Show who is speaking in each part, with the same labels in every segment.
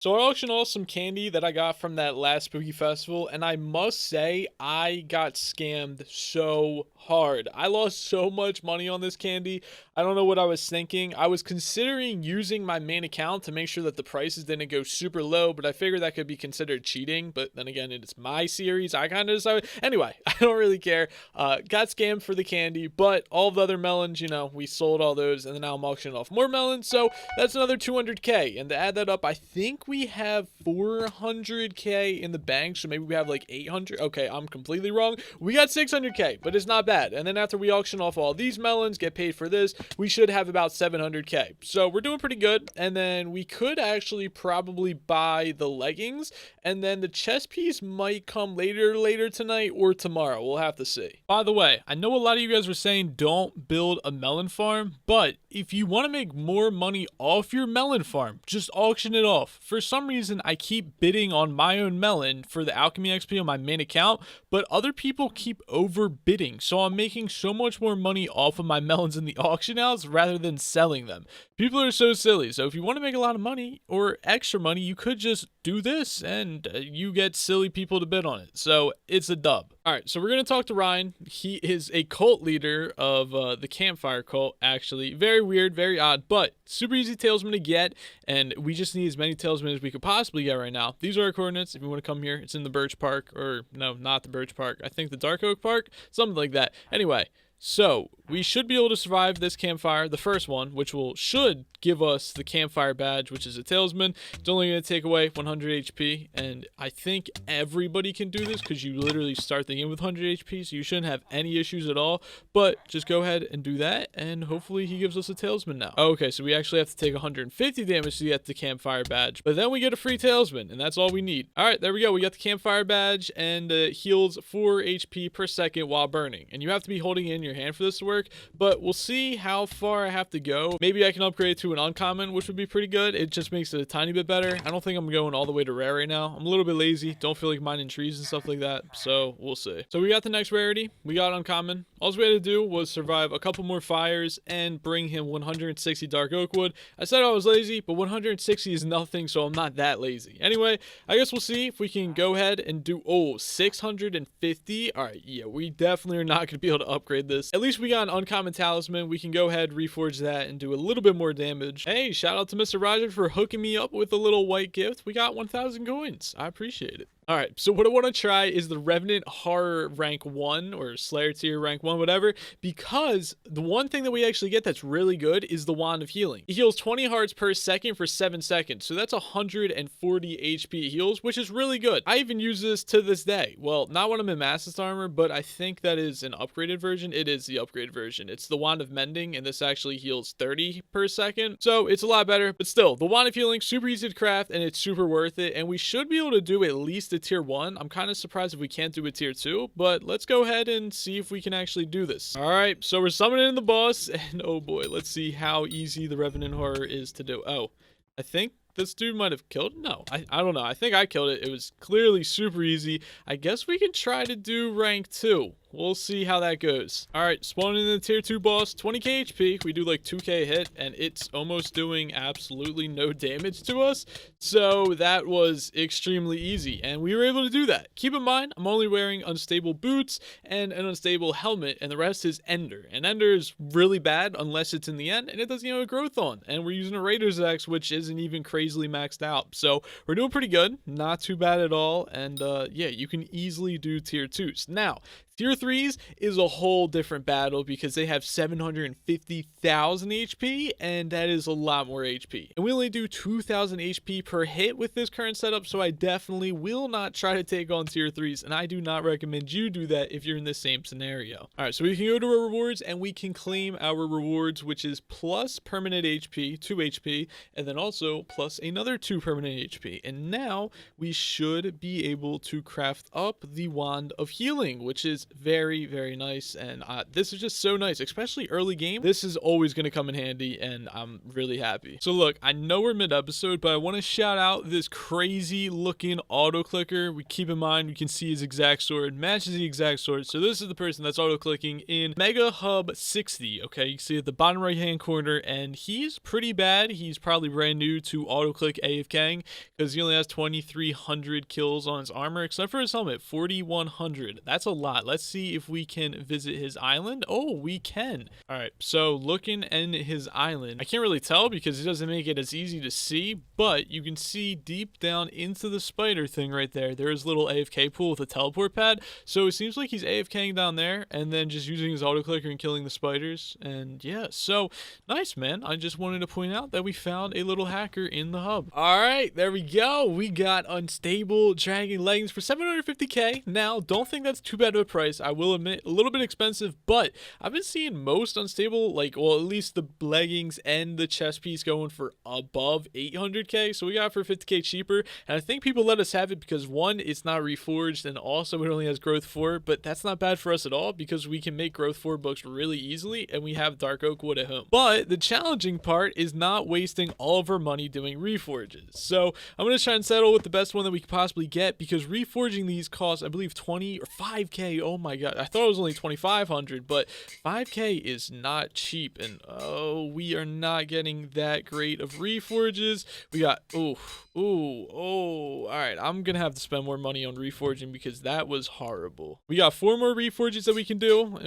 Speaker 1: So I auctioned off some candy that I got from that last spooky festival, and I must say I got scammed so hard. I lost so much money on this candy. I don't know what I was thinking. I was considering using my main account to make sure that the prices didn't go super low, but I figured that could be considered cheating. But then again, it's my series. I kind of decided. Anyway, I don't really care. Got scammed for the candy, but all the other melons, we sold all those, and then now I'm auctioning off more melons. So that's another 200K. And to add that up, I think we have 400K in the bank, so maybe we have like 800. Okay, I'm completely wrong. We got 600K, but it's not bad. And then after we auction off all these melons, get paid for this, we should have about 700K. So we're doing pretty good. And then we could actually probably buy the leggings, and then the chest piece might come later tonight or tomorrow. We'll have to see. By the way, I know a lot of you guys were saying don't build a melon farm, but if you want to make more money off your melon farm, just auction it off. For some reason, I keep bidding on my own melon for the alchemy XP on my main account, but other people keep overbidding, so I'm making so much more money off of my melons in the auction house rather than selling them. People are so silly, so if you want to make a lot of money or extra money, you could just do this and you get silly people to bid on it. So it's a dub. All right, so we're going to talk to Ryan. He is a cult leader of the Campfire cult, actually. Very weird, very odd, but super easy talisman to get, and we just need as many talisman as we could possibly get right now. These are our coordinates if you want to come here. It's in the Birch Park, or no, not the Birch Park. I think the Dark Oak Park, something like that. Anyway, so we should be able to survive this campfire, the first one, which should give us the Campfire badge, which is a talisman. It's only going to take away 100 HP, and I think everybody can do this because you literally start the game with 100 HP, so you shouldn't have any issues at all. But just go ahead and do that, and hopefully he gives us a talisman now. Okay, so we actually have to take 150 damage to get the Campfire badge, but then we get a free talisman, and that's all we need. All right, there we go. We got the Campfire badge, and heals 4 HP per second while burning, and you have to be holding it in your hand for this to work, but we'll see how far I have to go. Maybe I can upgrade to an uncommon, which would be pretty good. It just makes it a tiny bit better. I don't think I'm going all the way to rare right now. I'm a little bit lazy. Don't feel like mining trees and stuff like that, so we'll see. So we got the next rarity. We got uncommon. All we had to do was survive a couple more fires and bring him 160 dark oak wood. I said I was lazy, but 160 is nothing, so I'm not that lazy. Anyway, I guess we'll see if we can go ahead and do 650. All right, yeah, we definitely are not going to be able to upgrade this. At least we got an uncommon talisman. We can go ahead, reforge that, and do a little bit more damage. Hey, shout out to Mr. Roger for hooking me up with a little white gift. We got 1,000 coins. I appreciate it. All right, so what I want to try is the Revenant Horror rank 1 or Slayer tier rank 1, whatever, because the one thing that we actually get that's really good is the Wand of Healing. It heals 20 hearts per second for 7 seconds, so that's 140 HP heals, which is really good. I even use this to this day. Well, not when I'm in Master's Armor, but I think that is an upgraded version. It is the upgraded version. It's the Wand of Mending, and this actually heals 30 per second, so it's a lot better, but still, the Wand of Healing, super easy to craft, and it's super worth it, and we should be able to do at least a tier 1. I'm kind of surprised if we can't do a tier 2, but let's go ahead and see if we can actually do this. All right, so we're summoning the boss, and oh boy, let's see how easy the Revenant Horror is to do. Oh, I think this dude might have killed. No, I don't know. I think I killed it. It was clearly super easy. I guess we can try to do rank 2. We'll see how that goes. All right, spawning in the tier 2 boss, 20k HP. We do like 2k hit, and it's almost doing absolutely no damage to us. So that was extremely easy, and we were able to do that. Keep in mind, I'm only wearing unstable boots and an unstable helmet, and the rest is Ender. And Ender is really bad unless it's in the end, and it doesn't have a growth on. And we're using a Raider's X, which isn't even crazily maxed out. So we're doing pretty good. Not too bad at all. And yeah, you can easily do tier 2s. Now, tier 3s is a whole different battle because they have 750,000 HP, and that is a lot more HP. And we only do 2,000 HP per hit with this current setup, so I definitely will not try to take on tier 3s, and I do not recommend you do that if you're in the same scenario. All right, so we can go to our rewards, and we can claim our rewards, which is plus permanent HP, 2 HP, and then also plus another 2 permanent HP. And now we should be able to craft up the Wand of Healing, which is very, very nice. And this is just so nice, especially early game. This is always going to come in handy, and I'm really happy. So look, I know we're mid-episode, but I want to shout out this crazy looking auto clicker. We keep in mind, you can see his exact sword matches the exact sword. So this is the person that's auto clicking in Mega Hub 60. Okay, you can see at the bottom right hand corner, and he's pretty bad. He's probably brand new to auto click AFKing because he only has 2,300 kills on his armor, except for his helmet, 4,100. That's a lot. Let's see if we can visit his island. Oh, we can. All right, so looking in his island, I can't really tell because it doesn't make it as easy to see, but you can see deep down into the spider thing right there, there's a little AFK pool with a teleport pad. So it seems like he's AFKing down there and then just using his auto clicker and killing the spiders. And yeah, so nice, man. I just wanted to point out that we found a little hacker in the hub. All right, there we go. We got unstable dragon leggings for 750k. Now, don't think that's too bad of a price. I will admit, a little bit expensive, but I've been seeing most unstable, like, well, at least the leggings and the chest piece going for above 800k. So we got it for 50k cheaper. And I think people let us have it because, one, it's not reforged, and also it only has growth 4, but that's not bad for us at all because we can make growth 4 books really easily, and we have dark oak wood at home. But the challenging part is not wasting all of our money doing reforges. So I'm going to try and settle with the best one that we could possibly get, because reforging these costs, I believe, 20 or 5k. Oh my god, I thought it was only 2,500, but 5k is not cheap, and oh, we are not getting that great of reforges. We got all right, I'm gonna have to spend more money on reforging because that was horrible. We got 4 more reforges that we can do.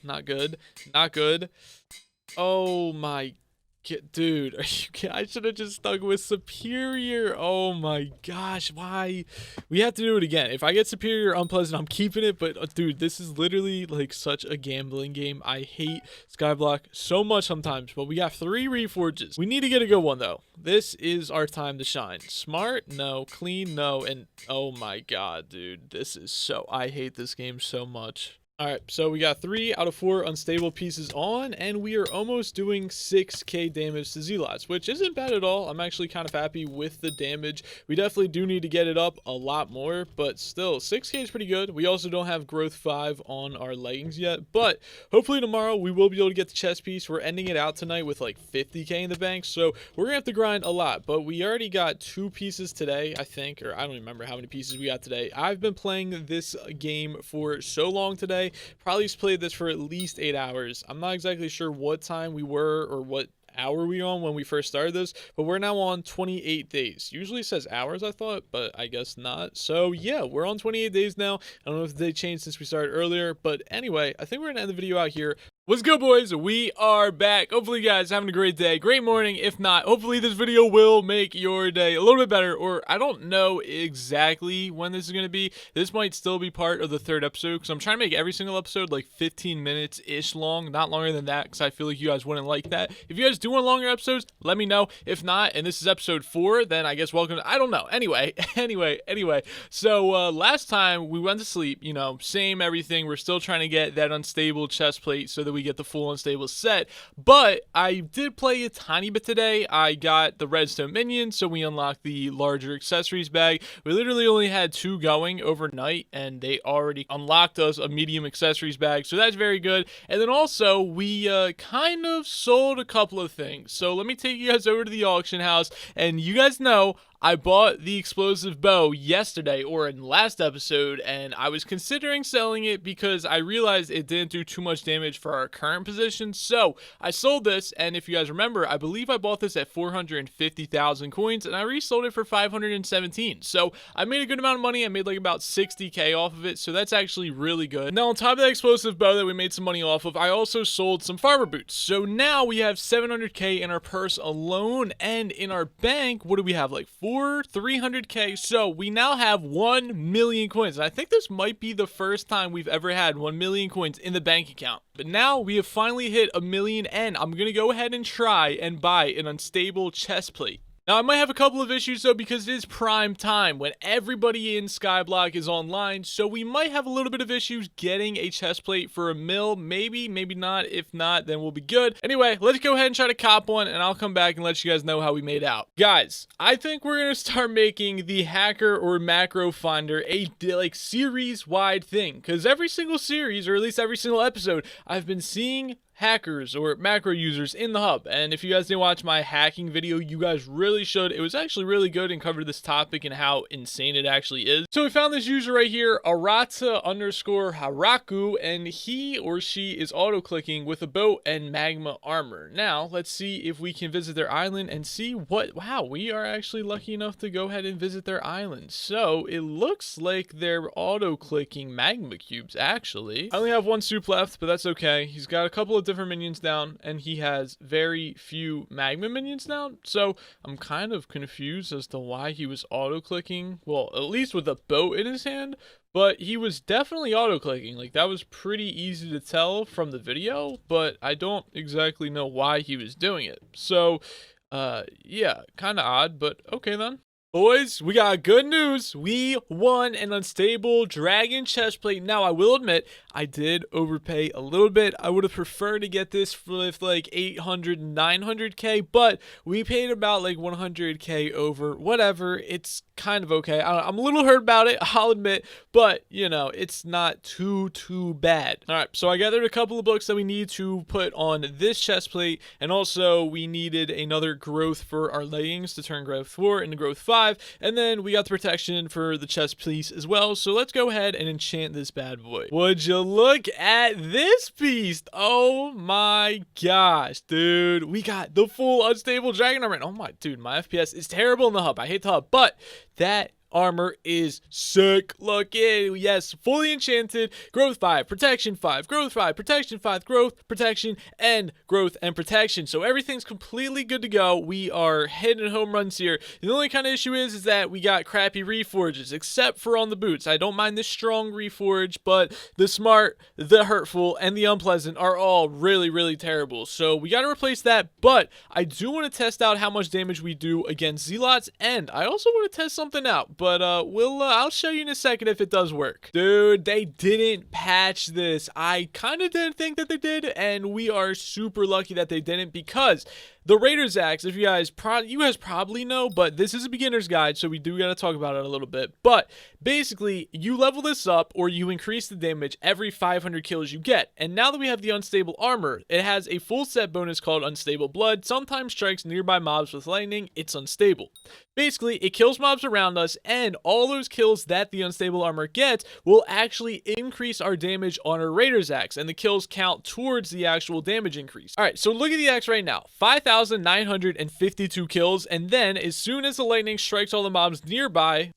Speaker 1: Not good, not good. Oh my dude, I should have just stuck with superior. Oh my gosh, why? We have to do it again. If I get superior unpleasant, I'm keeping it, but dude, this is literally like such a gambling game. I hate Skyblock so much sometimes, but we got 3 reforges. We need to get a good one though. This is our time to shine. Smart, no. Clean, no. And oh my god, dude, this is so, I hate this game so much. All right, so we got 3 out of 4 unstable pieces on, and we are almost doing 6k damage to Zealots, which isn't bad at all. I'm actually kind of happy with the damage. We definitely do need to get it up a lot more, but still, 6k is pretty good. We also don't have growth 5 on our leggings yet, but hopefully tomorrow we will be able to get the chest piece. We're ending it out tonight with like 50k in the bank, so we're gonna have to grind a lot, but we already got 2 pieces today, I think, or I don't remember how many pieces we got today. I've been playing this game for so long today. Probably played this for at least 8 hours. I'm not exactly sure what time we were or what hour we on when we first started this, but we're now on 28 days. Usually it says hours, I thought, but I guess not. So yeah, we're on 28 days now. I don't know if they changed since we started earlier, but anyway, I think we're gonna end the video out here. What's good, boys? We are back. Hopefully you guys having a great day, great morning. If not, hopefully this video will make your day a little bit better, or I don't know exactly when this is going to be. This might still be part of the 3rd episode because I'm trying to make every single episode like 15 minutes ish long, not longer than that, because I feel like you guys wouldn't like that. If you guys do want longer episodes, let me know. If not, and this is episode 4, then I guess welcome to, I don't know. Anyway, so last time we went to sleep, you know, same everything. We're still trying to get that unstable chest plate so that we get the full unstable set, but I did play a tiny bit today. I got the redstone minion, so we unlocked the larger accessories bag. We literally only had 2 going overnight, and they already unlocked us a medium accessories bag, so that's very good. And then also we kind of sold a couple of things, so let me take you guys over to the auction house. And you guys know I bought the explosive bow yesterday, or in last episode, and I was considering selling it because I realized it didn't do too much damage for our current position. So I sold this, and if you guys remember, I believe I bought this at 450,000 coins, and I resold it for 517. So I made a good amount of money. I made like about 60k off of it, so that's actually really good. Now, on top of that explosive bow that we made some money off of, I also sold some farmer boots. So now we have 700k in our purse alone, and in our bank, what do we have, like 300k. So we now have 1 million coins. And I think this might be the first time we've ever had 1 million coins in the bank account. But now we have finally hit 1 million, and I'm gonna go ahead and try and buy an unstable chest plate. Now, I might have a couple of issues though because it is prime time when everybody in Skyblock is online, so we might have a little bit of issues getting a chestplate for a mil. Maybe, maybe not. If not, then we'll be good. Anyway, let's go ahead and try to cop one, and I'll come back and let you guys know how we made out. Guys, I think we're gonna start making the hacker or macro finder a like series-wide thing, because every single series, or at least every single episode, I've been seeing hackers or macro users in the hub. And if you guys didn't watch my hacking video, you guys really should. It was actually really good and covered this topic and how insane it actually is. So we found this user right here, Arata_Haraku, and he or she is auto-clicking with a boat and magma armor. Now let's see if we can visit their island and see what, wow, we are actually lucky enough to go ahead and visit their island. So it looks like they're auto-clicking magma cubes actually. I only have one soup left, but that's okay. He's got a couple of different minions down, and he has very few magma minions down, so I'm kind of confused as to why he was auto-clicking, well, at least with a boat in his hand, but he was definitely auto-clicking. Like, that was pretty easy to tell from the video, but I don't exactly know why he was doing it. So, yeah, kind of odd, but okay then. Boys, we got good news. We won an unstable dragon chestplate. Now, I will admit, I did overpay a little bit. I would have preferred to get this with like 800, 900k, but we paid about like 100k over. Whatever, it's kind of okay. I'm a little hurt about it, I'll admit, but you know, it's not too bad. All right, so I gathered a couple of books that we need to put on this chestplate, and also we needed another growth for our leggings to turn growth 4 into growth 5. And then we got the protection for the chest piece as well. So let's go ahead and enchant this bad boy. Would you look at this beast? Oh my gosh, dude. We got the full unstable dragon armor. Oh my, dude, my FPS is terrible in the hub. I hate the hub, but that armor is sick looking. Yes, fully enchanted, growth 5, protection 5, growth 5, protection 5, growth, protection, and growth and protection. So everything's completely good to go. We are hitting home runs here. The only kind of issue is that we got crappy reforges, except for on the boots. I don't mind the strong reforge, but the smart, the hurtful, and the unpleasant are all really terrible. So we got to replace that, but I do want to test out how much damage we do against zealots, and I also want to test something out. But I'll show you in a second if it does work. Dude, they didn't patch this. I kind of didn't think that they did, and we are super lucky that they didn't, because the Raider's Axe, if you guys probably know, but this is a beginner's guide, so we do got to talk about it a little bit. But basically, you level this up or you increase the damage every 500 kills you get. And now that we have the unstable armor, it has a full set bonus called Unstable Blood. Sometimes strikes nearby mobs with lightning. It's unstable. Basically, it kills mobs around us, and all those kills that the unstable armor gets will actually increase our damage on our Raider's Axe, and the kills count towards the actual damage increase. All right, so look at the axe right now. 5,952 kills, and then as soon as the lightning strikes all the mobs nearby,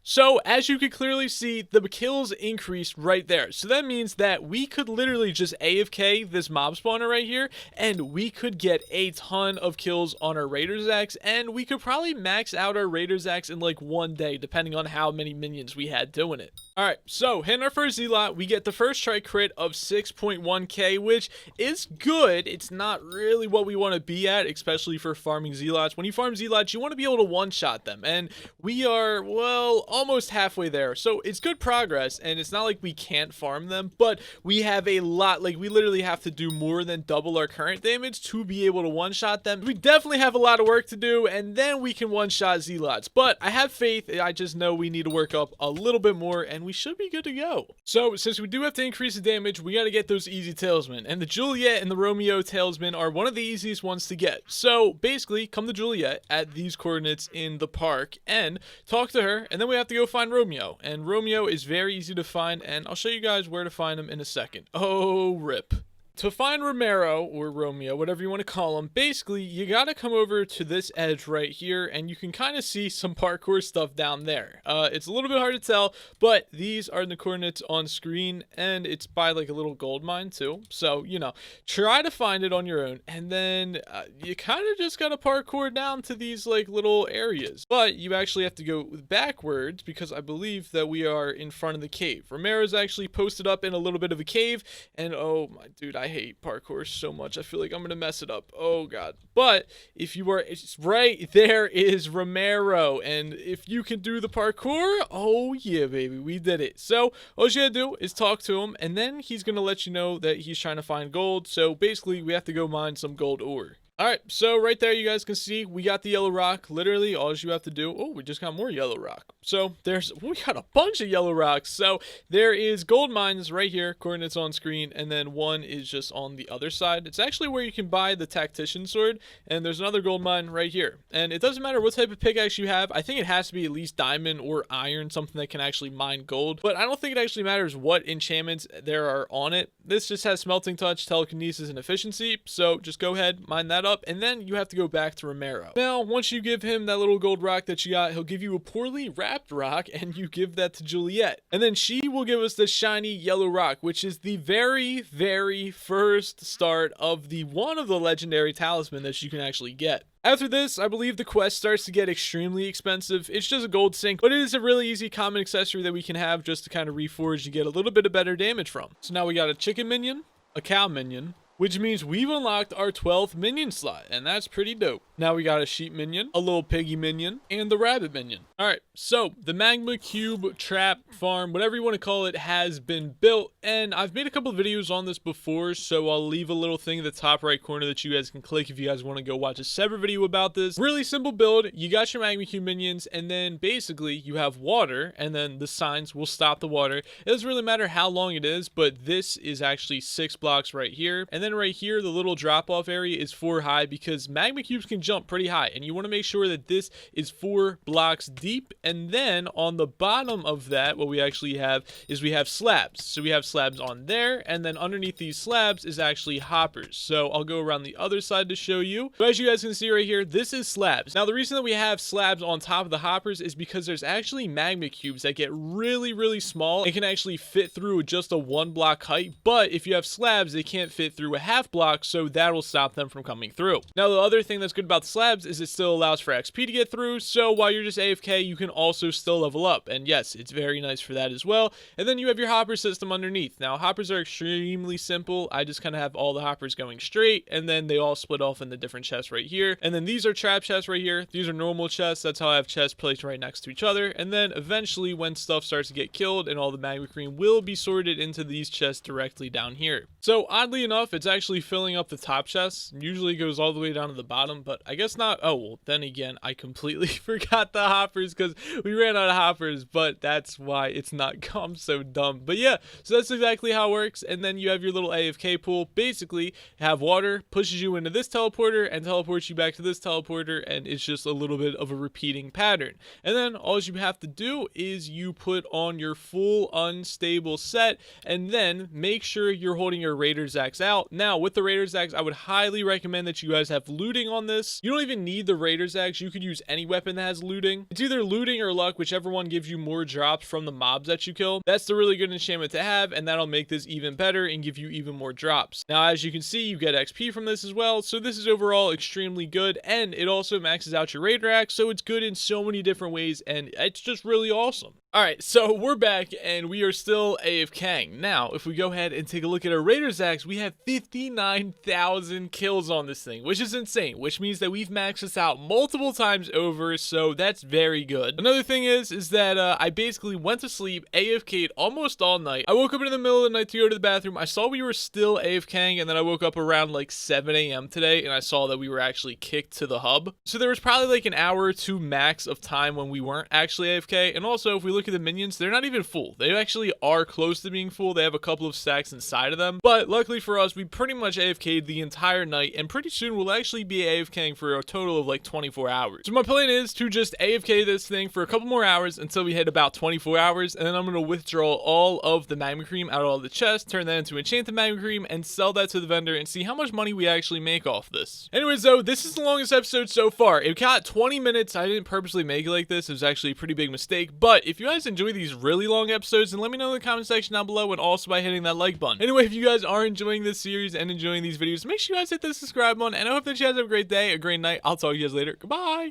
Speaker 1: so as you can clearly see, the kills increased right there. So that means that we could literally just AFK this mob spawner right here, and we could get a ton of kills on our Raider's Axe, and we could probably max out our Raider's Axe in like one day, depending on how many minions we had doing it. All right, so hitting our first zealot, we get the first strike crit of 6.1k, which is good. It's not really what we want to be at, especially for farming zealots. When you farm zealots, you want to be able to one-shot them, and we are, well, almost halfway there. So it's good progress, and it's not like we can't farm them, but we have a lot, like we literally have to do more than double our current damage to be able to one-shot them. We definitely have a lot of work to do, and then we can one-shot zealots, but I have faith. I just know we need to work up a little bit more, and we should be good to go. So since we do have to increase the damage, we got to get those easy talisman, and the Juliet and the Romeo talisman are one of the easiest ones to get. So basically, come to Juliet at these coordinates in the park and talk to her, and then we have to go find Romeo, and Romeo is very easy to find, and I'll show you guys where to find him in a second. Oh, rip. To find Romero, or Romeo, whatever you want to call him, basically, you gotta come over to this edge right here, and you can kind of see some parkour stuff down there. It's a little bit hard to tell, but these are the coordinates on screen, and it's by like a little gold mine too. So, you know, try to find it on your own, and then you kind of just gotta parkour down to these like little areas. But you actually have to go backwards, because I believe that we are in front of the cave. Romero's actually posted up in a little bit of a cave, and oh my dude, I hate parkour so much. I feel like I'm gonna mess it up. Oh god. But if you are, it's right there is Romero, and if you can do the parkour, oh yeah, baby, we did it. So all you gotta do is talk to him, and then he's gonna let you know that he's trying to find gold. So basically, we have to go mine some gold ore. Alright, so right there you guys can see we got the yellow rock. Literally all you have to do, oh, we just got more yellow rock. So we got a bunch of yellow rocks. So there is gold mines right here, coordinates on screen, and then one is just on the other side. It's actually where you can buy the tactician sword, and there's another gold mine right here. And it doesn't matter what type of pickaxe you have. I think it has to be at least diamond or iron, something that can actually mine gold. But I don't think it actually matters what enchantments there are on it. This just has smelting touch, telekinesis, and efficiency. So just go ahead, mine that up, and then you have to go back to Romero. Now, once you give him that little gold rock that you got, he'll give you a poorly wrapped rock, and you give that to Juliet. And then she will give us the shiny yellow rock, which is the very, very first start of one of the legendary talisman that you can actually get. After this, I believe the quest starts to get extremely expensive. It's just a gold sink, but it is a really easy common accessory that we can have just to kind of reforge to get a little bit of better damage from. So now we got a chicken minion, a cow minion, which means we've unlocked our 12th minion slot, and that's pretty dope. Now we got a sheep minion, a little piggy minion, and the rabbit minion. All right, so the magma cube trap farm, whatever you want to call it, has been built, and I've made a couple of videos on this before, so I'll leave a little thing in the top right corner that you guys can click if you guys want to go watch a separate video about this. Really simple build. You got your magma cube minions, and then basically you have water, and then the signs will stop the water. It doesn't really matter how long it is, but this is actually 6 blocks right here, and then right here the little drop off area is 4 high because magma cubes can jump pretty high, and you want to make sure that this is 4 blocks deep. And then on the bottom of that, what we actually have is we have slabs. So we have slabs on there, and then underneath these slabs is actually hoppers. So I'll go around the other side to show you. So as you guys can see right here, this is slabs. Now the reason that we have slabs on top of the hoppers is because there's actually magma cubes that get really, really small and can actually fit through just a 1 block height. But if you have slabs, they can't fit through a half block, so that will stop them from coming through. Now the other thing that's good about the slabs is it still allows for XP to get through, so while you're just AFK, you can also still level up, and yes, it's very nice for that as well. And then you have your hopper system underneath. Now hoppers are extremely simple. I just kind of have all the hoppers going straight, and then they all split off into different chests right here. And then these are trap chests right here. These are normal chests. That's how I have chest plates right next to each other. And then eventually when stuff starts to get killed and all the magma cream will be sorted into these chests directly down here. So oddly enough, it's actually filling up the top chests. Usually goes all the way down to the bottom, but I guess not. Oh, well, then again, I completely forgot the hoppers because we ran out of hoppers, but that's why it's not I'm so dumb. But yeah, so that's exactly how it works. And then you have your little AFK pool. Basically, have water, pushes you into this teleporter and teleports you back to this teleporter, and it's just a little bit of a repeating pattern. And then all you have to do is you put on your full unstable set, and then make sure you're holding your Raider's Axe out. Now, with the Raider's Axe, I would highly recommend that you guys have looting on this. You don't even need the Raider's Axe. You could use any weapon that has looting. It's either looting or luck, whichever one gives you more drops from the mobs that you kill. That's the really good enchantment to have, and that'll make this even better and give you even more drops. Now, as you can see, you get XP from this as well, so this is overall extremely good, and it also maxes out your Raider Axe, so it's good in so many different ways, and it's just really awesome. Alright, so we're back, and we are still AFKing. Now, if we go ahead and take a look at our Raider's Axe, we have 59,000 kills on this thing, which is insane, which means that we've maxed this out multiple times over, so that's very good. Another thing is that I basically went to sleep, AFK'd almost all night. I woke up in the middle of the night to go to the bathroom. I saw we were still AFKing, and then I woke up around like 7 a.m. today, and I saw that we were actually kicked to the hub. So there was probably like an hour or two max of time when we weren't actually AFK, and also if we look at the minions, they're not even full. They actually are close to being full. They have a couple of stacks inside of them, but luckily for us, we pretty much AFK'd the entire night, and pretty soon we'll actually be AFKing for a total of like 24 hours. So my plan is to just AFK this thing for a couple more hours until we hit about 24 hours, and then I'm going to withdraw all of the magma cream out of all the chests, turn that into enchanted magma cream, and sell that to the vendor and see how much money we actually make off this. Anyways though, this is the longest episode so far. It got 20 minutes. I didn't purposely make it like this. It was actually a pretty big mistake, but if you guys enjoy these really long episodes, then let me know in the comment section down below, and also by hitting that like button. Anyway, if you guys are enjoying this series and enjoying these videos, make sure you guys hit the subscribe button, and I hope that you guys have a great day, a great night. I'll talk to you guys later. Goodbye.